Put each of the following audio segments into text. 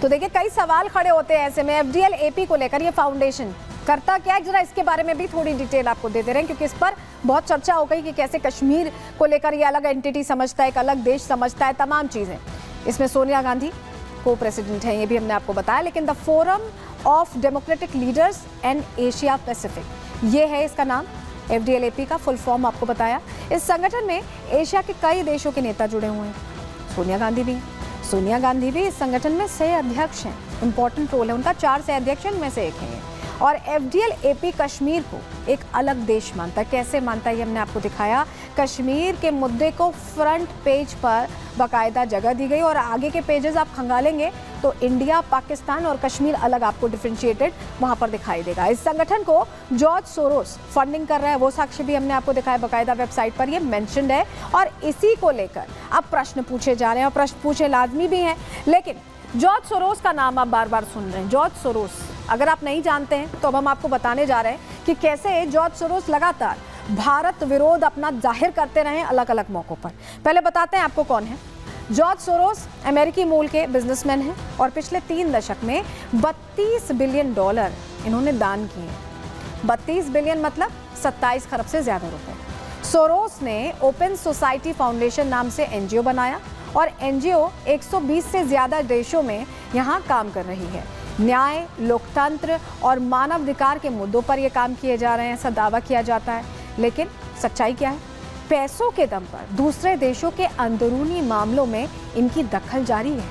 तो देखिए कई सवाल खड़े होते हैं ऐसे में एफडीएल एपी को लेकर। ये फाउंडेशन करता क्या है, जरा इसके बारे में भी थोड़ी डिटेल आपको देते रहें, क्योंकि इस पर बहुत चर्चा हो गई कि कैसे कश्मीर को लेकर ये अलग एंटिटी समझता है, एक अलग देश समझता है, तमाम चीज़ें। इसमें सोनिया गांधी को प्रेसिडेंट हैं, ये भी हमने आपको बताया। लेकिन the forum of democratic leaders and Asia Pacific, ये है इसका नाम। एफडीएल एपी का फुल फॉर्म आपको बताया। इस संगठन में एशिया के कई देशों के नेता जुड़े हुए हैं। सोनिया गांधी भी हैं। सोनिया गांधी भी इस संगठन में सह अध्यक्ष हैं। इंपॉर्टेंट रोल है उनका, 4 सह अध्यक्ष में से एक है। और एफडीएल एपी कश्मीर को एक अलग देश मानता है। कैसे मानता है ये हमने आपको दिखाया। कश्मीर के मुद्दे को फ्रंट पेज पर बाकायदा जगह दी गई और आगे के पेजेस आप खंगालेंगे तो इंडिया, पाकिस्तान और कश्मीर अलग आपको डिफरेंशिएटेड वहां पर दिखाई देगा। इस संगठन को जॉर्ज सोरोस फंडिंग कर रहा है, वो साक्ष्य भी हमने आपको दिखाया बाकायदा वेबसाइट पर, ये मेंशन्ड है। और इसी को लेकर अब प्रश्न पूछे जा रहे हैं और प्रश्न पूछे लाजमी भी हैं। लेकिन जॉर्ज सोरोस का नाम आप बार बार सुन रहे हैं। जॉर्ज सोरोस, अगर आप नहीं जानते हैं तो अब हम आपको बताने जा रहे हैं कि कैसे जॉर्ज सोरोस लगातार भारत विरोध अपना जाहिर करते रहे अलग अलग मौकों पर। पहले बताते हैं आपको कौन है। जॉर्ज सोरोस अमेरिकी मूल के बिजनेसमैन हैं और पिछले 3 दशक में $32 बिलियन इन्होंने दान किए। 32 बिलियन मतलब 27 खरब से ज्यादा रुपए। सोरोस ने ओपन सोसाइटी फाउंडेशन नाम से एनजीओ बनाया और एनजीओ 120 से ज्यादा देशों में यहाँ काम कर रही है। न्याय, लोकतंत्र और मानवाधिकार के मुद्दों पर ये काम किए जा रहे हैं, ऐसा दावा किया जाता है। लेकिन सच्चाई क्या है? पैसों के दम पर दूसरे देशों के अंदरूनी मामलों में इनकी दखल जारी है।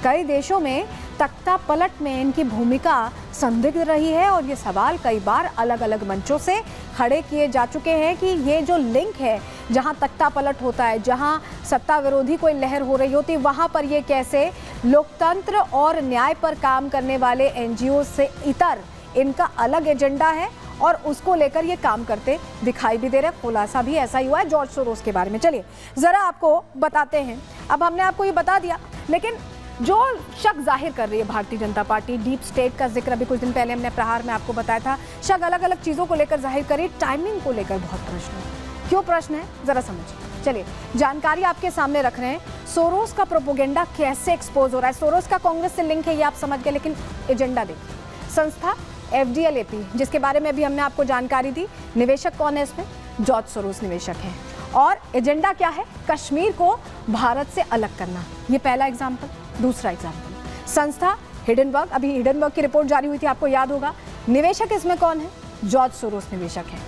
कई देशों में तख्ता पलट में इनकी भूमिका संदिग्ध रही है और ये सवाल कई बार अलग अलग मंचों से खड़े किए जा चुके हैं कि ये जो लिंक है, जहां तख्ता पलट होता है, जहां सत्ता विरोधी कोई लहर हो रही होती है, वहां पर ये कैसे लोकतंत्र और न्याय पर काम करने वाले एनजीओ से इतर इनका अलग एजेंडा है और उसको लेकर ये काम करते दिखाई भी दे रहे। खुलासा भी ऐसा ही हुआ है जॉर्ज सोरोस के बारे में। चलिए जरा आपको बताते हैं। अब हमने आपको ये बता दिया, लेकिन जो शक जाहिर कर रही है Bharatiya Janata party, deep state का जिक्र अभी कुछ दिन पहले हमने प्रहार में आपको बताया था, शक अलग अलग चीज़ों को लेकर जाहिर करी। टाइमिंग को लेकर बहुत प्रश्न है। क्यों प्रश्न है जरा समझिए। चलिए जानकारी आपके सामने रख रहे हैं। सोरोस का प्रोपोगेंडा कैसे एक्सपोज हो रहा है। सोरोस का कांग्रेस से लिंक है ये आप समझ गए, लेकिन एजेंडा देखिए। संस्था एफडीएल एपी, जिसके बारे में भी हमने आपको जानकारी दी, निवेशक कौन है इसमें? जॉर्ज सोरोस निवेशक हैं। और एजेंडा क्या है? कश्मीर को भारत से अलग करना। ये पहला एग्जाम्पल। दूसरा एग्जाम्पल, संस्था हिडनबर्ग, अभी हिडनबर्ग की रिपोर्ट जारी हुई थी, आपको याद होगा। निवेशक इसमें कौन है? जॉर्ज सोरोस निवेशक हैं।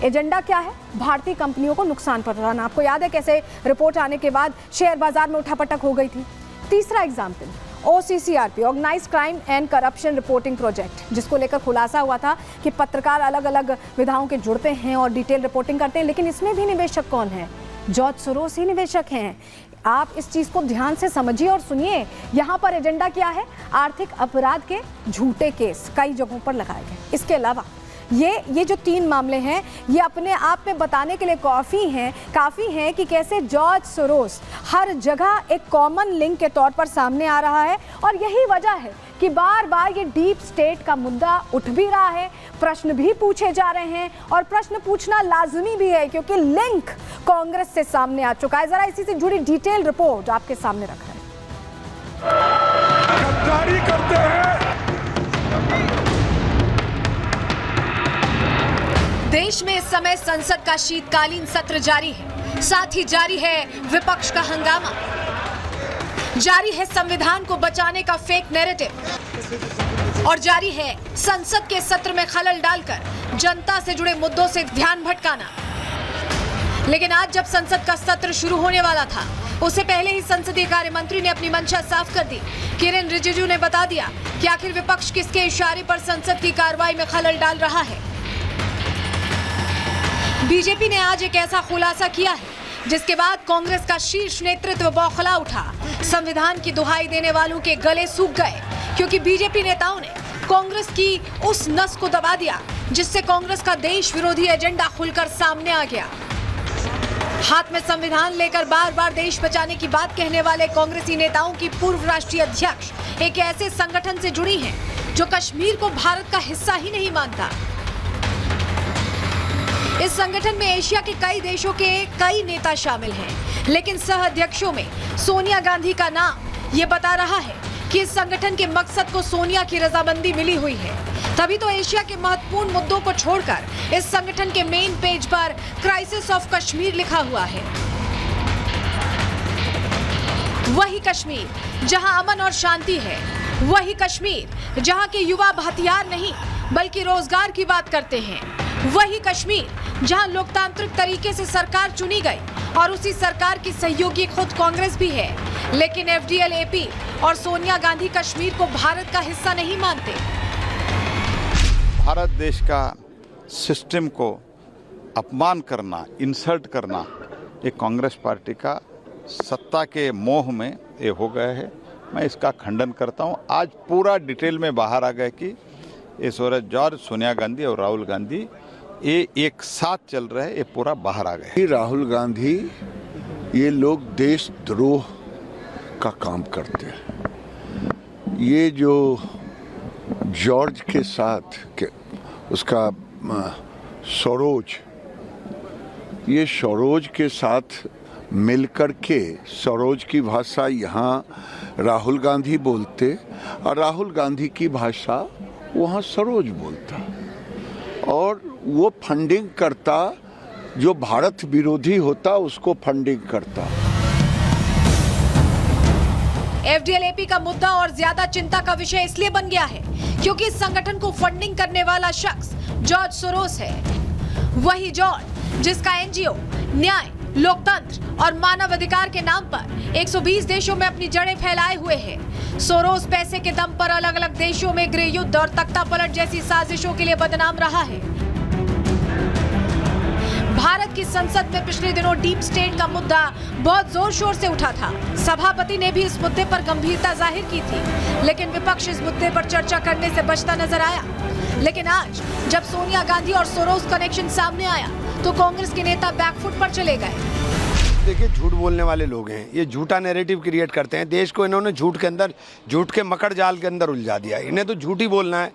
एजेंडा क्या है? भारतीय कंपनियों को नुकसान पहुंचाना। आपको याद है कैसे रिपोर्ट आने के बाद शेयर बाजार में उठापटक हो गई थी। तीसरा example, OCCRP, organised crime and corruption reporting project, जिसको लेकर खुलासा हुआ था कि पत्रकार अलग अलग विधाओं के जुड़ते हैं और डिटेल रिपोर्टिंग करते हैं, लेकिन इसमें भी निवेशक कौन है? जॉर्ज सोरोस ही निवेशक हैं। आप इस चीज़ को ध्यान से समझिए और सुनिए। यहाँ पर एजेंडा क्या है? आर्थिक अपराध के झूठे केस कई जगहों पर लगाए गए। इसके अलावा ये जो 3 मामले हैं, ये अपने आप में बताने के लिए काफ़ी हैं कि कैसे जॉर्ज सोरोस हर जगह एक कॉमन लिंक के तौर पर सामने आ रहा है। और यही वजह है कि बार बार ये डीप स्टेट का मुद्दा उठ भी रहा है, प्रश्न भी पूछे जा रहे हैं और प्रश्न पूछना लाजमी भी है, क्योंकि लिंक कांग्रेस से सामने आ चुका है। जरा इसी से जुड़ी डिटेल रिपोर्ट आपके सामने रख रहे हैं। गद्दारी करते हैं। देश में इस समय संसद का शीतकालीन सत्र जारी है, साथ ही जारी है विपक्ष का हंगामा, जारी है संविधान को बचाने का फेक नैरेटिव और जारी है संसद के सत्र में खलल डालकर जनता से जुड़े मुद्दों से ध्यान भटकाना। लेकिन आज जब संसद का सत्र शुरू होने वाला था, उससे पहले ही संसदीय कार्य मंत्री ने अपनी मंशा साफ कर दी। किरेन रिजिजू ने बता दिया कि आखिर विपक्ष किसके इशारे पर संसद की कार्रवाई में खलल डाल रहा है। बीजेपी ने आज एक ऐसा खुलासा किया है जिसके बाद कांग्रेस का शीर्ष नेतृत्व बौखला उठा। संविधान की दुहाई देने वालों के गले सूख गए, क्योंकि बीजेपी नेताओं ने कांग्रेस की उस नस को दबा दिया जिससे कांग्रेस का देश विरोधी एजेंडा खुलकर सामने आ गया। हाथ में संविधान लेकर बार बार देश बचाने की बात कहने वाले कांग्रेसी नेताओं की पूर्व राष्ट्रीय अध्यक्ष एक ऐसे संगठन से जुड़ी हैं जो कश्मीर को भारत का हिस्सा ही नहीं मानता। इस संगठन में एशिया के कई देशों के कई नेता शामिल हैं, लेकिन सह अध्यक्षों में सोनिया गांधी का नाम ये बता रहा है कि इस संगठन के मकसद को सोनिया की रजामंदी मिली हुई है, तभी तो एशिया के महत्वपूर्ण मुद्दों को छोड़कर इस संगठन के मेन पेज पर क्राइसिस ऑफ कश्मीर लिखा हुआ है। वही कश्मीर जहां अमन और शांति है, वही कश्मीर जहां के युवा हथियार नहीं बल्कि रोजगार की बात करते हैं, वही कश्मीर जहां लोकतांत्रिक तरीके से सरकार चुनी गई और उसी सरकार की सहयोगी खुद कांग्रेस भी है। लेकिन एफडीएल-एपी और सोनिया गांधी कश्मीर को भारत का हिस्सा नहीं मानते। भारत देश का सिस्टम को अपमान करना, इंसल्ट करना, ये कांग्रेस पार्टी का सत्ता के मोह में ये हो गया है। मैं इसका खंडन करता हूँ। आज पूरा डिटेल में बाहर आ गया कि ये सूरज जॉर्ज, सोनिया गांधी और राहुल गांधी ये एक साथ चल रहे हैं, ये पूरा बाहर आ गया। राहुल गांधी ये लोग देशद्रोह का काम करते हैं। ये जो जॉर्ज के साथ उसका सरोज, ये सरोज के साथ मिलकर के सरोज की भाषा यहाँ राहुल गांधी बोलते और राहुल गांधी की भाषा वहाँ सरोज बोलता और वो फंडिंग करता, जो भारत विरोधी होता उसको फंडिंग करता। एफडीएल-एपी का मुद्दा और ज्यादा चिंता का विषय इसलिए बन गया है क्योंकि इस संगठन को फंडिंग करने वाला शख्स जॉर्ज सोरोस है। वही जॉर्ज जिसका एनजीओ न्याय, लोकतंत्र और मानव अधिकार के नाम पर 120 देशों में अपनी जड़ें फैलाए हुए है। सोरोस पैसे के दम पर अलग अलग देशों में गृह युद्ध और तख्ता पलट जैसी साजिशों के लिए बदनाम रहा है। भारत की संसद में पिछले दिनों डीप स्टेट का मुद्दा बहुत जोर शोर से उठा था। सभापति ने भी इस मुद्दे पर गंभीरता जाहिर की थी, लेकिन विपक्ष इस मुद्दे पर चर्चा करने से बचता नजर आया। लेकिन आज जब सोनिया गांधी और सोरोस कनेक्शन सामने आया तो कांग्रेस के नेता बैकफुट पर चले गए। देखिए, झूठ बोलने वाले लोग हैं, ये झूठा नैरेटिव क्रिएट करते हैं। देश को इन्होंने झूठ के अंदर, झूठ के मकड़ जाल के अंदर उलझा दिया। इन्हें तो झूठ ही बोलना है,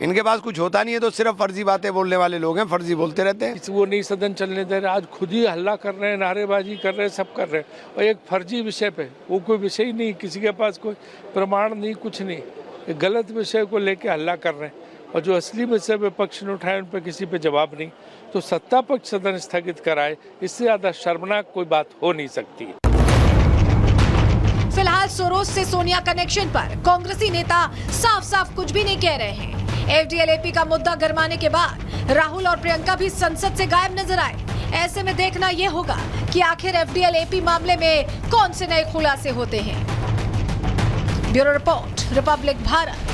इनके पास कुछ होता नहीं है, तो सिर्फ फर्जी बातें बोलने वाले लोग हैं, फर्जी बोलते रहते हैं। वो नहीं सदन चलने दे रहे, आज खुद ही हल्ला कर रहे हैं, नारेबाजी कर रहे हैं, सब कर रहे हैं और एक फर्जी विषय पे, वो कोई विषय ही नहीं, किसी के पास कोई प्रमाण नहीं, कुछ नहीं, एक गलत विषय को लेके हल्ला कर रहे हैं और जो असली विषय पे पक्ष ने उठाए उन पर किसी पे जवाब नहीं। तो सत्ता पक्ष सदन स्थगित कराए, इससे ज्यादा शर्मनाक कोई बात हो नहीं सकती। फिलहाल सोरोस से सोनिया कनेक्शन पर कांग्रेसी नेता साफ साफ कुछ भी नहीं कह रहे हैं। एफडीएल-एपी का मुद्दा गरमाने के बाद राहुल और प्रियंका भी संसद से गायब नजर आए। ऐसे में देखना यह होगा कि आखिर एफडीएल-एपी मामले में कौन से नए खुलासे होते हैं। Bureau report, Republic Bharat.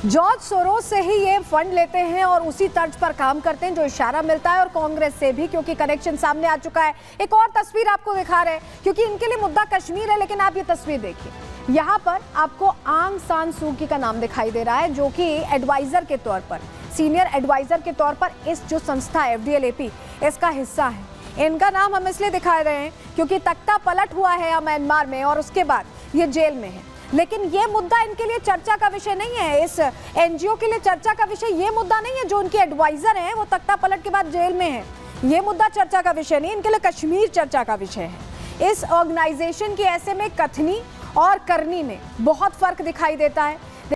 George Soros से ही ये फंड लेते हैं और उसी तर्ज पर काम करते हैं, जो इशारा मिलता है, और कांग्रेस से भी, क्योंकि कनेक्शन सामने आ चुका है। एक और तस्वीर आपको दिखा रहे हैं क्योंकि इनके लिए मुद्दा कश्मीर है, लेकिन आप ये तस्वीर देखिए, यहाँ पर आपको आंग सान सू की का नाम दिखाई दे रहा है, जो कि एडवाइजर के तौर पर, सीनियर एडवाइजर के तौर पर इस जो संस्था एफडीएल-एपी इसका हिस्सा है। इनका नाम हम इसलिए दिखा रहे हैं क्योंकि तख्ता पलट हुआ है म्यांमार में और उसके बाद ये जेल में है। लेकिन ये मुद्दा इनके लिए चर्चा का विषय नहीं है, इस एनजीओ के लिए चर्चा का विषय ये मुद्दा नहीं है। जो उनके एडवाइजर हैं वो तख्ता पलट के बाद जेल में है, ये मुद्दा चर्चा का विषय नहीं, इनके लिए कश्मीर चर्चा का विषय है। इस ऑर्गेनाइजेशन की ऐसे में कथनी और करनी में बहुत फर्क दिखाई देता है।